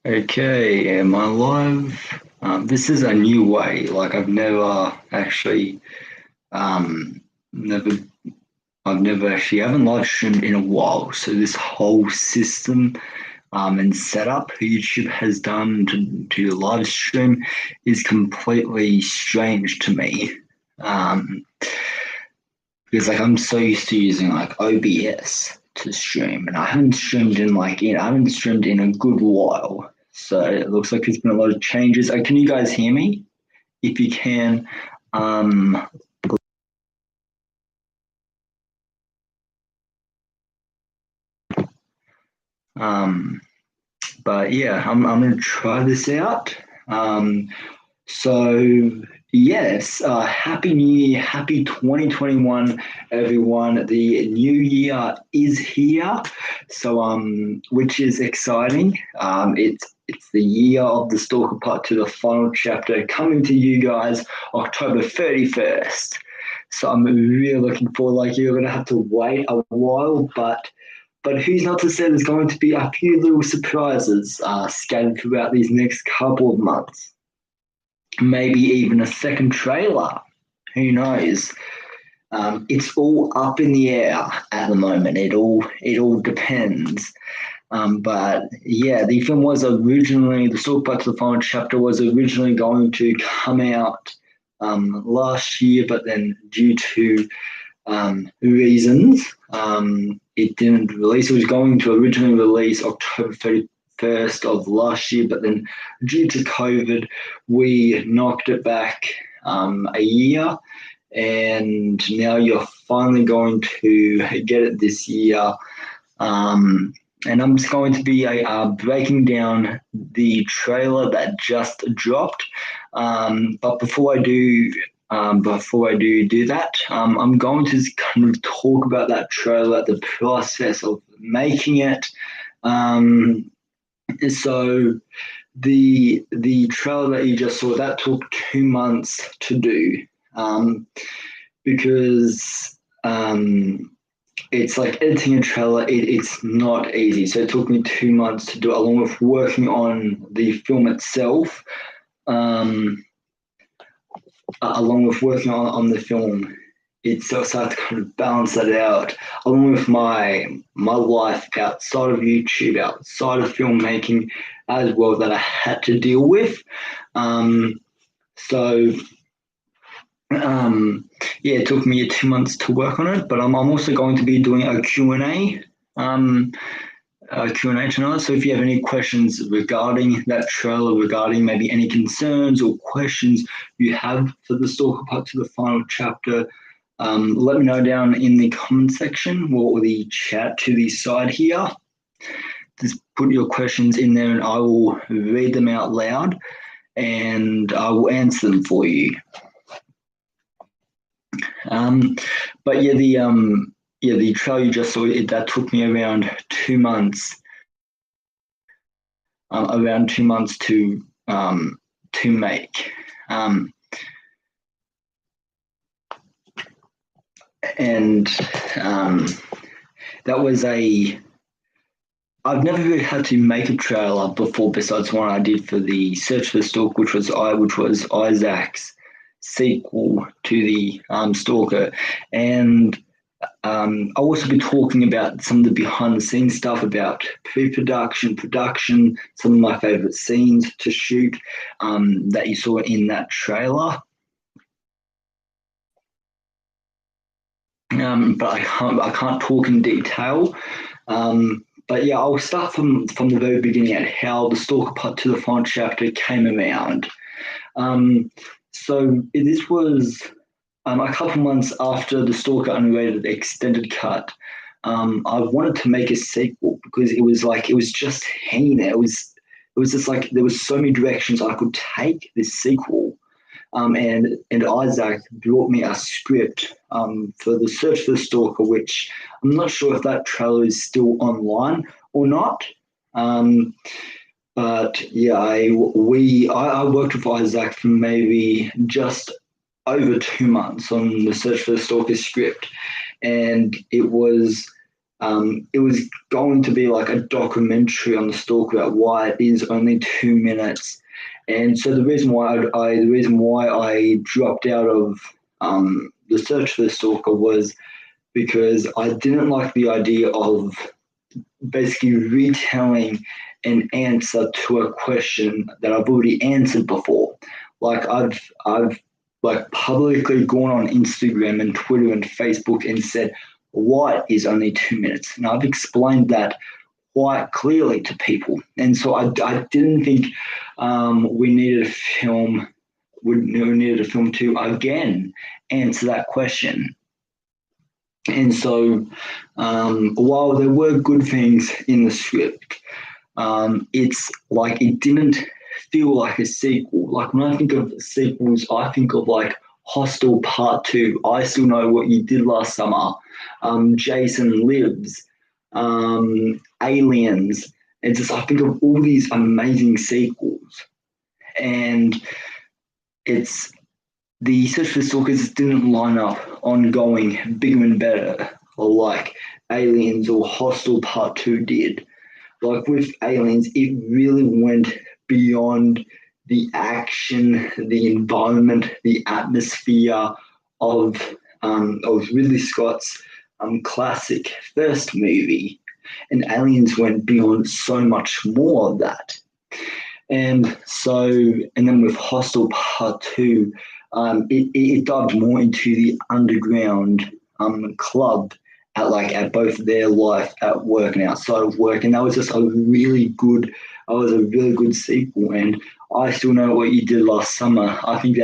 Okay, am I live? This is a new way. Like I've never actually, um, never, I've never actually haven't live streamed in a while. So this whole system, and setup YouTube has done to live stream is completely strange to me. Um, because like I'm so used to using like OBS to stream, and I haven't streamed in a good while. So it looks like there's been a lot of changes. Can you guys hear me? If you can, um, um, but yeah, I'm gonna try this out. Um, So, yes, Happy New Year, happy 2021, everyone. The new year is here, which is exciting. It's the year of the Stalker Part II, the final chapter, coming to you guys October 31st. So I'm really looking forward. Like you're gonna have to wait a while, but who's not to say there's going to be a few little surprises scattered throughout these next couple of months, maybe even a second trailer. Who knows? It's all up in the air at the moment. It all depends. But yeah, the film was originally the Stalk Back to the Final Chapter was originally going to come out last year, but then due to reasons, it didn't release. It was going to originally release October 31st of last year, but then due to COVID, we knocked it back a year, and now you're finally going to get it this year. And I'm just going to be breaking down the trailer that just dropped. But before I do that, I'm going to just kind of talk about that trailer, the process of making it. Um, so the trailer that you just saw that took 2 months to do, because it's like editing a trailer. It's not easy. So it took me 2 months to do it, along with working on the film itself. Um, Along with working on the film itself, so I had to kind of balance that out, along with my life outside of YouTube, outside of filmmaking, as well, that I had to deal with. Um, so yeah, it took me 2 months to work on it, but I'm also going to be doing a Q&A. Q&A tonight. So if you have any questions regarding that trailer, regarding maybe any concerns or questions you have for the Stalker Part to the final chapter, let me know down in the comment section or the chat to the side here. Just put your questions in there and I will read them out loud and I will answer them for you. Um, but the trailer you just saw, that took me around 2 months to make. And that was a I've never really had to make a trailer before, besides one I did for the Search for the Stalker, which was Isaac's sequel to the Stalker, and I'll also be talking about some of the behind the scenes stuff about pre-production, production, some of my favorite scenes to shoot that you saw in that trailer. But I can't talk in detail. But yeah, I'll start from the very beginning at how the Stalker Part to the final chapter came around. So this was a couple months after the Stalker Unrated extended cut. I wanted to make a sequel because it was just hanging there. It was just like there was so many directions I could take this sequel. And Isaac brought me a script for the Search for the Stalker, which I'm not sure if that trailer is still online or not. Um, but yeah, I worked with Isaac for maybe just over 2 months on the Search for the Stalker script, and it was it was going to be like a documentary on the Stalker about why it is only 2 minutes. And so the reason why I dropped out of the search for the Stalker was because I didn't like the idea of basically retelling an answer to a question that I've already answered before. Like I've like publicly gone on Instagram and Twitter and Facebook and said, "What is only 2 minutes?" And I've explained that quite clearly to people. And so I didn't think we needed a film. We needed a film to again answer that question. And so, while there were good things in the script, it's like it didn't feel like a sequel. Like when I think of sequels, I think of like Hostel Part II, I Still Know What You Did Last Summer, Jason Lives, Aliens. It's just I think of all these amazing sequels, and it's the Search for the Stalkers didn't line up ongoing, bigger and better, or like Aliens or Hostel Part 2 did. Like with Aliens, it really went beyond the action, the environment, the atmosphere of Ridley Scott's classic first movie. And Aliens went beyond so much more of that. And so, and then with Hostel Part 2, it dived more into the underground club at both their life at work and outside of work, and that was just a really good. That was a really good sequel, and I Still Know What You Did Last Summer. I think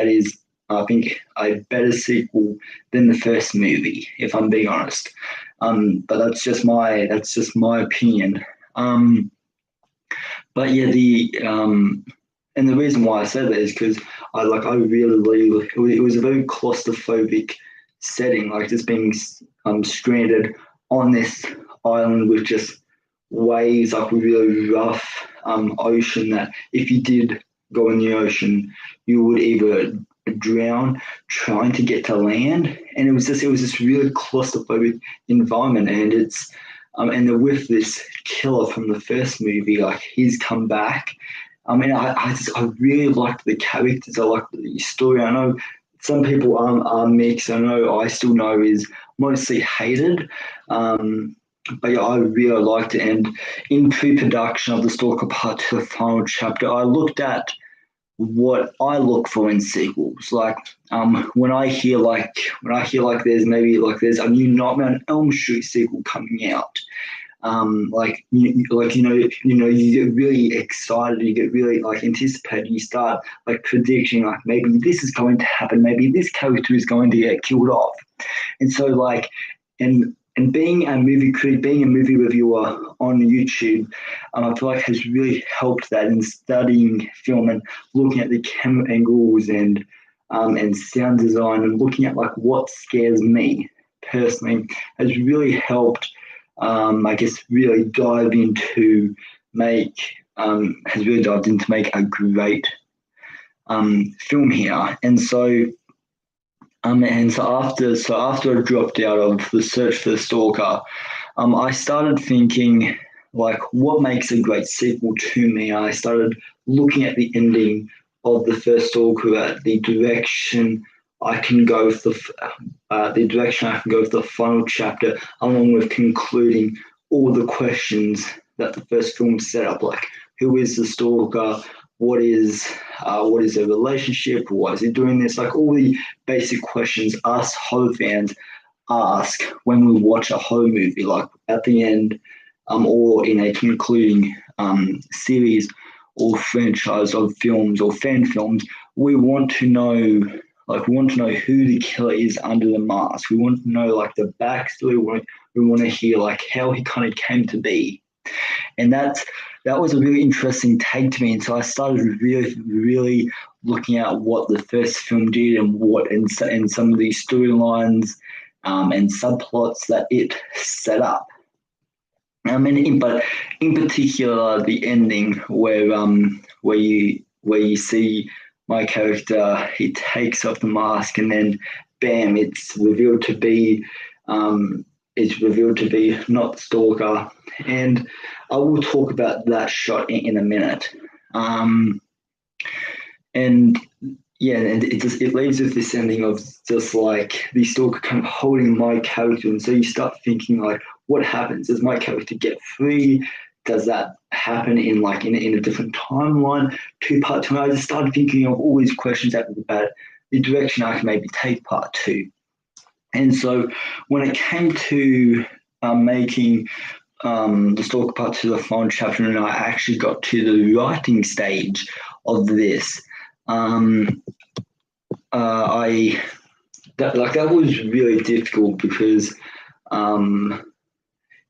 a better sequel than the first movie, if I'm being honest. But that's just my opinion. But yeah, the and the reason why I said that is because I really it was a very claustrophobic setting, like just being stranded on this island with just waves, like a really rough ocean that if you did go in the ocean, you would either drown trying to get to land, and it was this really claustrophobic environment, and it's and then with this killer from the first movie, like he's come back. I mean, I really liked the characters. I liked the story. I know some people are mixed. I know I Still Know is mostly hated. But yeah, I really liked it. And in pre-production of the Stalker Part 2, the final chapter, I looked at what I look for in sequels. Like when I hear like there's a new Nightmare on Elm Street sequel coming out. You get really excited, you get really like anticipated, you start like predicting like maybe this is going to happen, maybe this character is going to get killed off. And so like and being a movie critic, being a movie reviewer on YouTube, I feel like has really helped that in studying film and looking at the camera angles and sound design and looking at like what scares me personally has really helped. I guess really dive into make has really dived into make a great film here. And so after I dropped out of the Search for the Stalker, I started thinking like what makes a great sequel to me. I started looking at the ending of the first Stalker, at the direction I can go with the final chapter, along with concluding all the questions that the first film set up, like who is the stalker, what is their relationship, why is he doing this, like all the basic questions us horror fans ask when we watch a horror movie, like at the end, or in a concluding series or franchise of films or fan films. We want to know who the killer is under the mask. We want to know like the backstory. We want to hear like how he kind of came to be, and that was a really interesting take to me. And so I started really looking at what the first film did and some of these storylines and subplots that it set up. But in particular, the ending where you see my character, he takes off the mask and then bam, it's revealed to be is revealed to be not the stalker, and I will talk about that shot in a minute. And yeah, and it leaves with this ending of just like the stalker kind of holding my character, and so you start thinking like, what happens? Does my character get free? Does that happen in in a different timeline? Two-part two. I just started thinking of all these questions about the direction I can maybe take part two. And so when it came to making the Stalker Part II, the final chapter, and I actually got to the writing stage of this, I that was really difficult because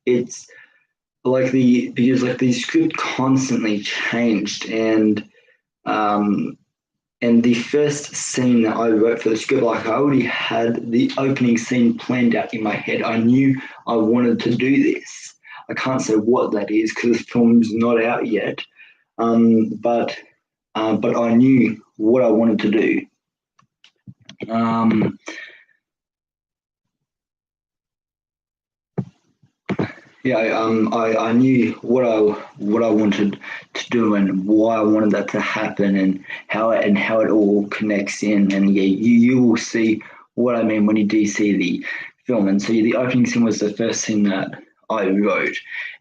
it's the script constantly changed, and the first scene that I wrote for the script, like I already had the opening scene planned out in my head. I knew I wanted to do this. I can't say what that is because the film's not out yet, but I knew what I wanted to do. I knew what I wanted to do and why I wanted that to happen and how it all connects in. And yeah, you will see what I mean when you do see the film. And so the opening scene was the first scene that I wrote,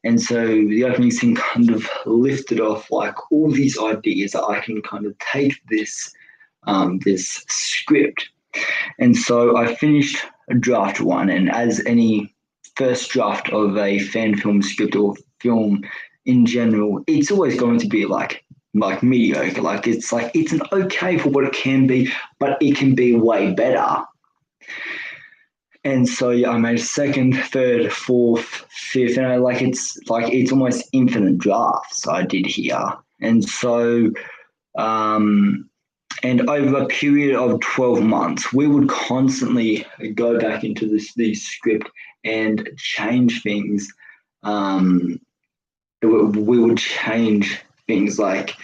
and so the opening scene kind of lifted off like all these ideas that I can kind of take this script. And so I finished draft one, and as any first draft of a fan film script or film in general, it's always going to be like mediocre. It's an okay for what it can be, but it can be way better. And so yeah, I made second, third, fourth, fifth, and it's almost infinite drafts I did here. And so and over a period of 12 months, we would constantly go back into the script and change things. We would change things like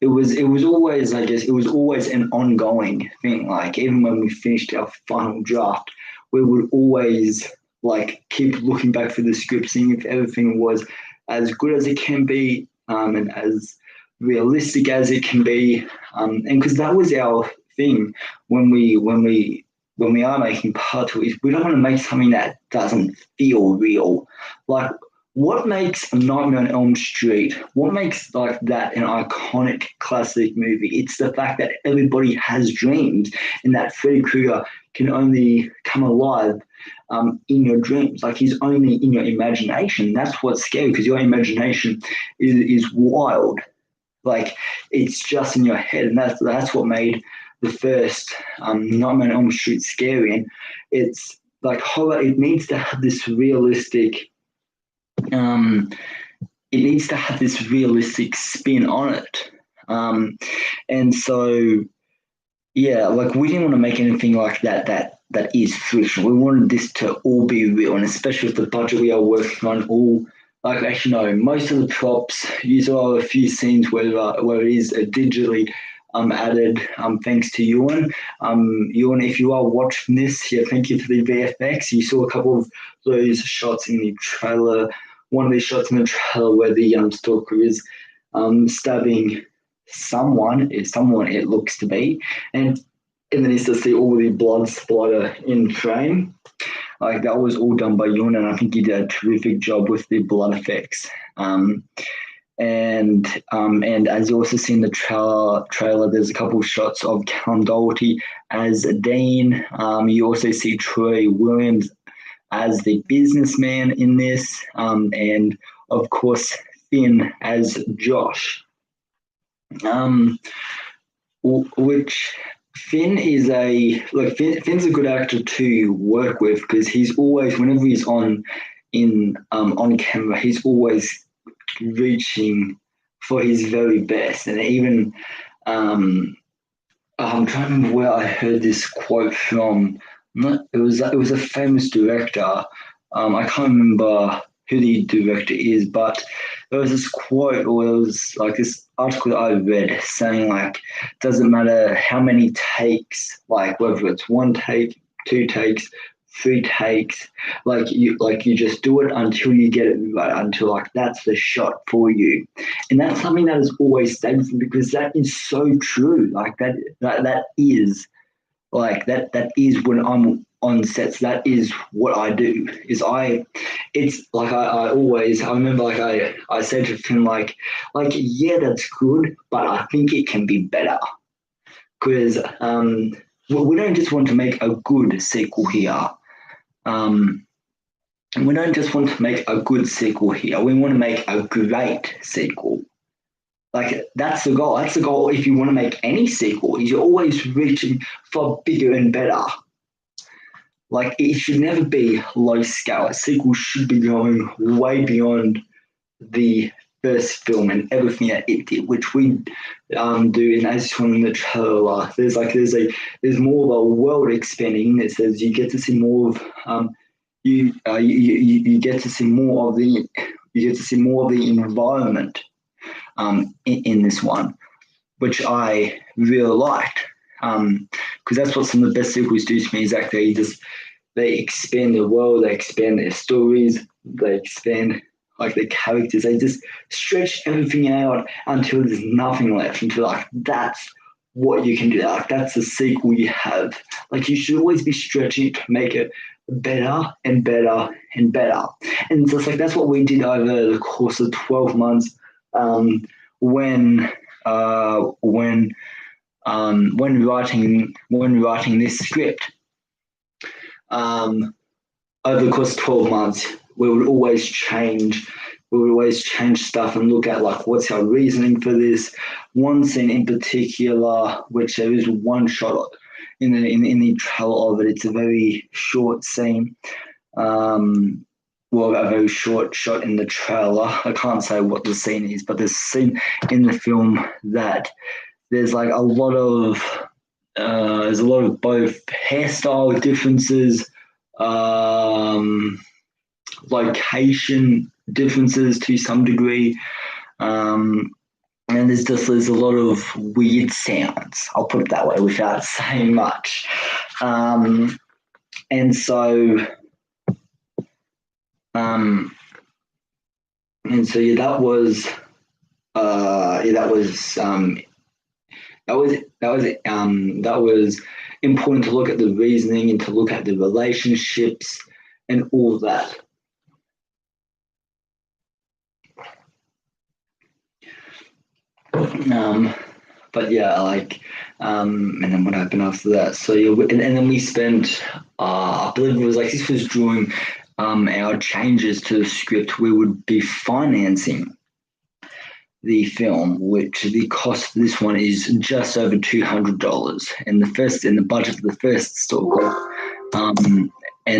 it was always, I guess, it was always an ongoing thing. Like even when we finished our final draft, we would always like keep looking back through the script, seeing if everything was as good as it can be, and as realistic as it can be, and because that was our thing when we are making part two, is we don't want to make something that doesn't feel real. Like what makes Nightmare on Elm Street, what makes like that an iconic classic movie? It's the fact that everybody has dreams and that Freddy Krueger can only come alive in your dreams. Like he's only in your imagination. That's what's scary because your imagination is wild. Like it's just in your head, and that's what made the first Nightmare on Elm Street scary. And it's like horror. It needs to have this realistic. It needs to have this realistic spin on it. And so yeah, like we didn't want to make anything like that is fictional. We wanted this to all be real, and especially with the budget we are working on, all like actually no, most of the props use a few scenes where it is digitally added. Thanks to Ewan. Ewan, if you are watching this, yeah, thank you for the VFX. You saw a couple of those shots in the trailer. One of these shots in the trailer where the stalker is stabbing someone it looks to be, and then is to see all the blood splatter in frame. Like that was all done by Yun, and I think he did a terrific job with the blood effects. And as you also see in the trailer, there's a couple of shots of Callum Doherty as Dean. You also see Troy Williams as the businessman in this, and of course Finn as Josh. Which Finn is Finn's a good actor to work with because he's always, whenever he's on camera, he's always reaching for his very best. And even I'm trying to remember where I heard this quote from. It was a famous director. I can't remember who the director is, but there was this quote, or it was like this article that I read saying like, doesn't matter how many takes, like whether it's one take, two takes, three takes. Like you just do it until you get it right, until like that's the shot for you. And that's something that has always stayed with me because that is so true. Like that is like that is when I'm on sets. That is what I do. It's like I remember like I said to Finn like yeah, that's good, but I think it can be better because we don't just want to make a good sequel here. Um, we don't just want to make a good sequel here. We want to make a great sequel. Like that's the goal. That's the goal. If you want to make any sequel, you're always reaching for bigger and better. Like it should never be low scale. A sequel should be going way beyond the first film and everything that it did, which we do. And as shown in the trailer, there's more of a world expanding. It says you get to see more of you get to see more of the environment in this one, which I really liked. Because that's what some of the best sequels do to me. Is actually they expand the world, they expand their stories, they expand like the characters. They just stretch everything out until there's nothing left. Until like that's what you can do. Like that's the sequel you have. Like you should always be stretching to make it better and better and better. And so it's like that's what we did over the course of 12 months. When writing this script, over the course of 12 months, we would always change. We would always change stuff and look at like what's our reasoning for this. One scene in particular, which there is one shot in the trailer of it. It's a very short scene. Well, a very short shot in the trailer. I can't say what the scene is, but there's a scene in the film that there's like a lot of both hairstyle differences, location differences to some degree, and there's a lot of weird sounds. I'll put it that way without saying much, and so. Yeah, that was that was important to look at the reasoning and to look at the relationships and all that. But yeah, and then what happened after that? So yeah, and then we spent, I believe it was like this was during our changes to the script. We would be financing the film, which the cost for this one is just over $200, and the budget for the first Stalker, and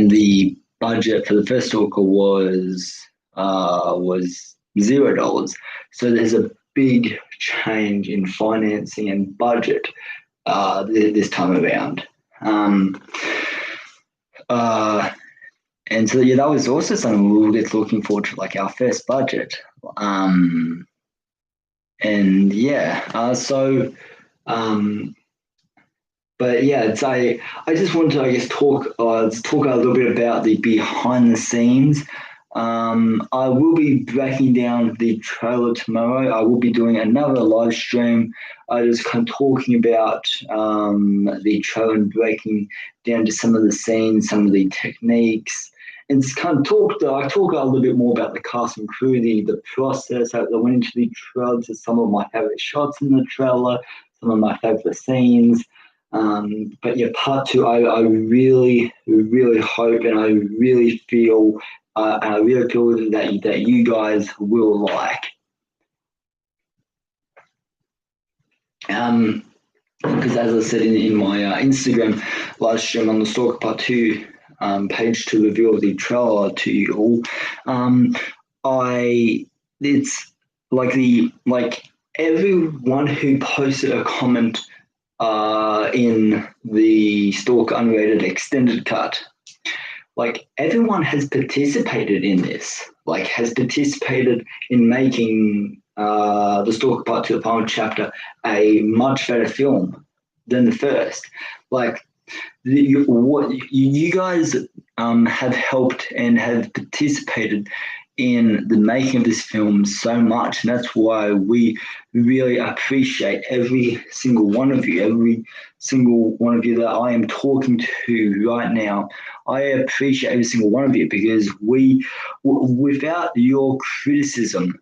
the budget for the first Stalker was $0. So there's a big change in financing and budget this time around. And so yeah, that was also something we were just looking forward to, like our first budget. And yeah, but yeah, I just wanted to, I guess, talk a little bit about the behind the scenes. I will be breaking down the trailer tomorrow. I will be doing another live stream. Just kind of talking about the trailer and breaking down to some of the scenes, some of the techniques, and just kind of talk a little bit more about the cast and crew, the process that went into the trailer, to some of my favorite shots in the trailer, some of my favorite scenes. But yeah, part two, I really, really hope and I really feel that you guys will like. Because as I said in my Instagram live stream on the Stalker Part II page to reveal the trailer to you all, it's like everyone who posted a comment in the Stalker Unrated extended cut, like everyone has participated in this, like has participated in making the Stalker Part II, the final chapter, a much better film than the first. Like you guys have helped and have participated in the making of this film so much. And that's why we really appreciate every single one of you, every single one of you that I am talking to right now. I appreciate every single one of you because without your criticism,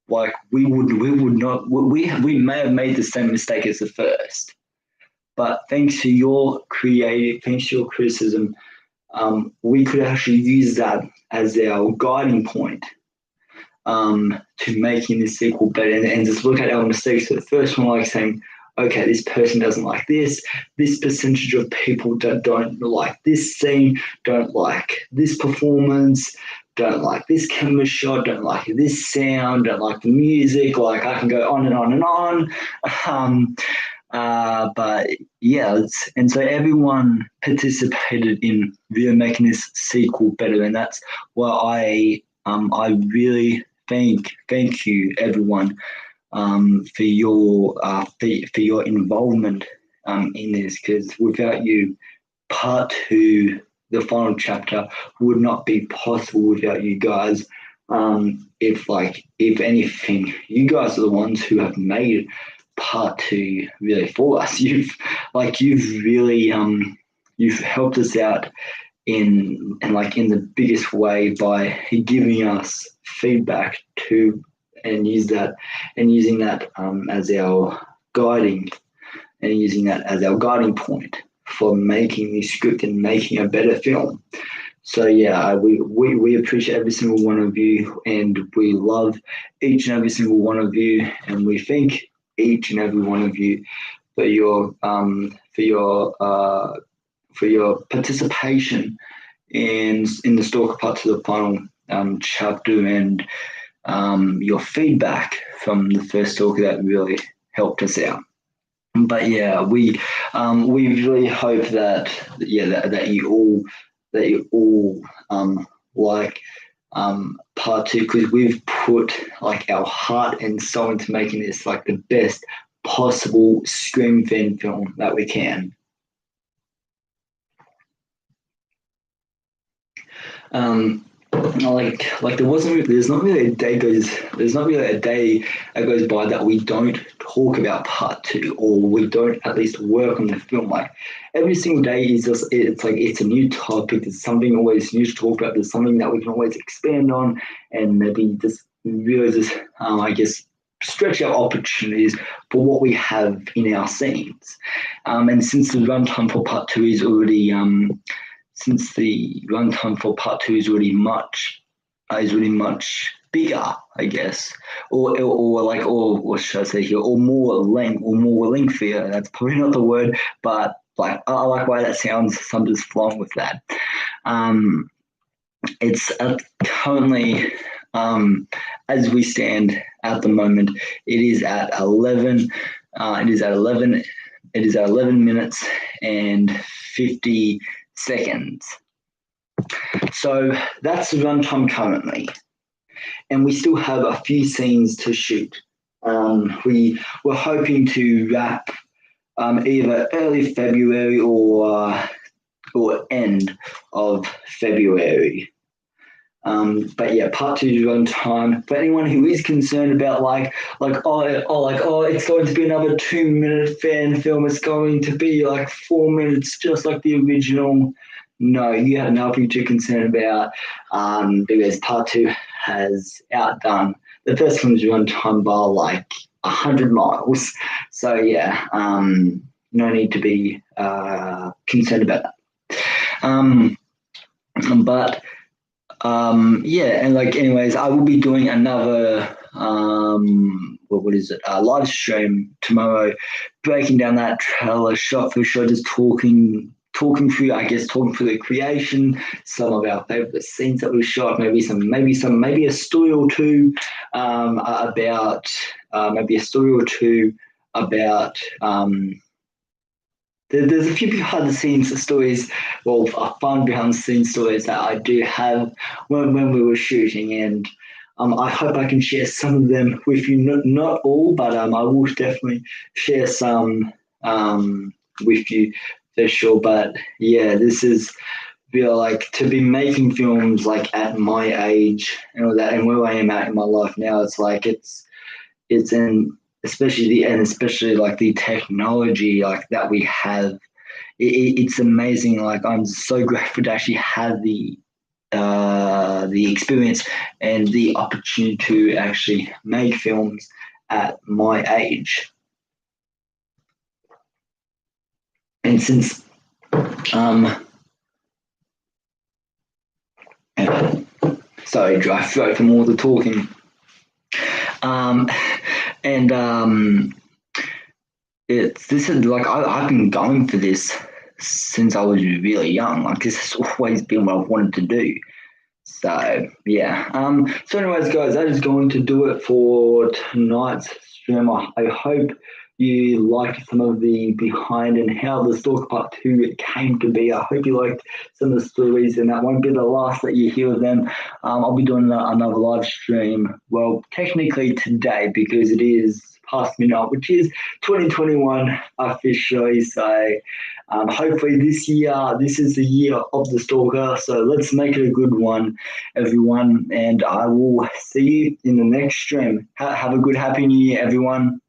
like we would not, we may have made the same mistake as the first. But thanks to your criticism, we could actually use that as our guiding point to making this sequel better and just look at our mistakes. So the first one, like saying, okay, this person doesn't like this percentage of people don't like this scene, don't like this performance, don't like this camera shot, don't like this sound, don't like the music. Like I can go on and on and on. Um, but yeah, and so everyone participated in really making this sequel better, and that's why I really thank you everyone for your involvement in this, because without you, part two, the final chapter, would not be possible without you guys. If anything, you guys are the ones who have made part two really for us. You've really you've helped us out in the biggest way by giving us feedback to and using that as our guiding and using that as our guiding point for making the script and making a better film. So yeah, we appreciate every single one of you, and we love each and every single one of you, and we thank each and every one of you for your participation in the Stalker Part II, the final chapter, and your feedback from the first Stalker that really helped us out. But yeah, we really hope that you all like part two, because we've put like our heart and soul into making this like the best possible Scream fan film that we can. Like there's not really a day that goes by that we don't talk about part two, or we don't at least work on the film. Like every single day is just, it's a new topic, there's something always new to talk about, there's something that we can always expand on, and maybe just really just I guess stretch our opportunities for what we have in our scenes. And since the runtime for part two is already since the runtime for part two is really much bigger, I guess, or what should I say here, or more lengthier. That's probably not the word, but like I like why that sounds. So I'm just flowing with that. Um, it's currently, as we stand at the moment, it is at 11. It is at 11. It is at 11 minutes and 50 seconds. So that's the runtime currently, and we still have a few scenes to shoot. We were hoping to wrap either early February or end of February. But yeah, part two is runtime. For anyone who is concerned about it's going to be another 2 minute fan film, it's going to be like 4 minutes, just like the original. No, you have nothing to concern about, because part two has outdone the first film's runtime by like 100 miles. So yeah, no need to be concerned about that. But yeah, and like anyways, I will be doing another what is it, live stream tomorrow, breaking down that trailer shot for shot, just talking through the creation, some of our favorite scenes that we shot, maybe a story or two about there's a few behind the scenes stories, well, fun behind the scenes stories that I do have when we were shooting, and I hope I can share some of them with you. Not all, but I will definitely share some with you for sure. But yeah, this is feel like to be making films like at my age and all that, and where I am at in my life now, it's like it's in especially like the technology like that we have. It's amazing. Like I'm so grateful to actually have the experience and the opportunity to actually make films at my age. And since um sorry, dry throat from all the talking. Um and it's this is like I've been going for this since I was really young. Like this has always been what I've wanted to do. So yeah. So anyways, guys, that is going to do it for tonight's stream. I hope you liked some of the behind and how the Stalker Part II came to be. I hope you liked some of the stories, and that won't be the last that you hear of them. I'll be doing another live stream. Well, technically today because it is past midnight, which is 2021 officially. So hopefully this is the year of the Stalker. So let's make it a good one, everyone. And I will see you in the next stream. Have a good Happy New Year, everyone.